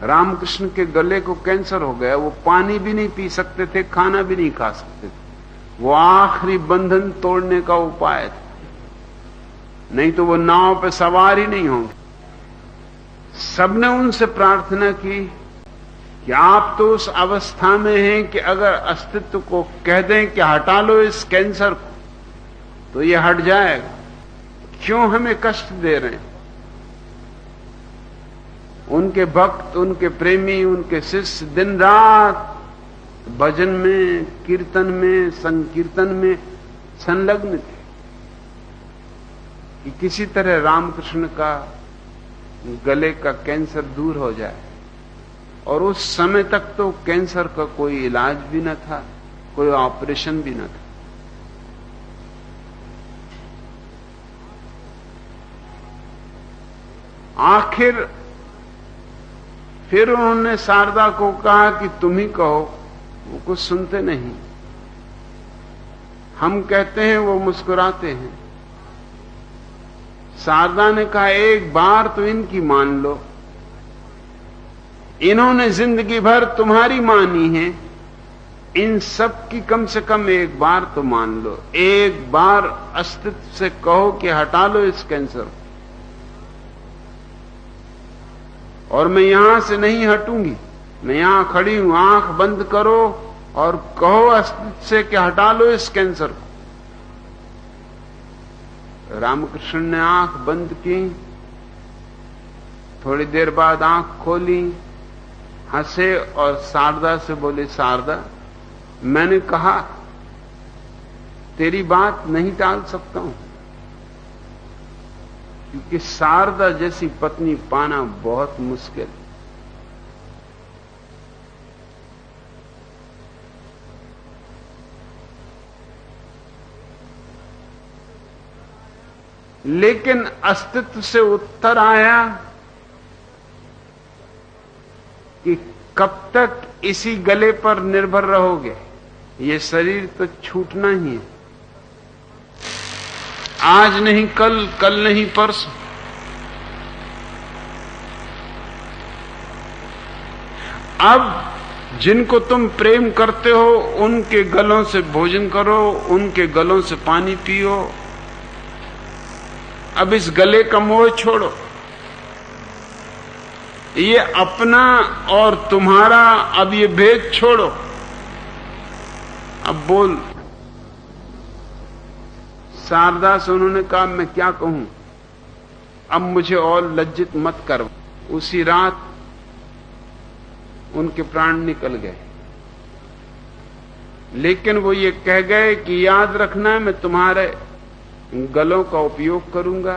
रामकृष्ण के गले को कैंसर हो गया, वो पानी भी नहीं पी सकते थे, खाना भी नहीं खा सकते थे। वो आखिरी बंधन तोड़ने का उपाय था, नहीं तो वो नाव पे सवार ही नहीं होंगे। सबने उनसे प्रार्थना की कि आप तो उस अवस्था में हैं कि अगर अस्तित्व को कह दें कि हटा लो इस कैंसर को तो ये हट जाएगा, क्यों हमें कष्ट दे रहे हैं। उनके भक्त, उनके प्रेमी, उनके शिष्य दिन रात भजन में, कीर्तन में, संकीर्तन में संलग्न थे कि किसी तरह रामकृष्ण का गले का कैंसर दूर हो जाए। और उस समय तक तो कैंसर का कोई इलाज भी न था, कोई ऑपरेशन भी न था। आखिर फिर उन्होंने शारदा को कहा कि तुम ही कहो। वो कुछ सुनते नहीं, हम कहते हैं वो मुस्कुराते हैं। शारदा ने कहा एक बार तो इनकी मान लो, इन्होंने जिंदगी भर तुम्हारी मानी है, इन सब की कम से कम एक बार तो मान लो। एक बार अस्तित्व से कहो कि हटा लो इस कैंसर, और मैं यहां से नहीं हटूंगी, मैं यहां खड़ी हूं। आंख बंद करो और कहो अस्तित्व से कि हटा लो इस कैंसर को। रामकृष्ण ने आंख बंद की, थोड़ी देर बाद आंख खोली, हंसे और शारदा से बोले, शारदा मैंने कहा तेरी बात नहीं टाल सकता हूं, क्योंकि शारदा जैसी पत्नी पाना बहुत मुश्किल। लेकिन अस्तित्व से उत्तर आया कि कब तक इसी गले पर निर्भर रहोगे, ये शरीर तो छूटना ही है। आज नहीं कल, कल नहीं परसों। अब जिनको तुम प्रेम करते हो उनके गलों से भोजन करो, उनके गलों से पानी पियो। अब इस गले का मोह छोड़ो, ये अपना और तुम्हारा अब ये भेद छोड़ो। अब बोल। शारदा से उन्होंने कहा मैं क्या कहूं, अब मुझे और लज्जित मत कर। उसी रात उनके प्राण निकल गए, लेकिन वो ये कह गए कि याद रखना मैं तुम्हारे गलों का उपयोग करूंगा,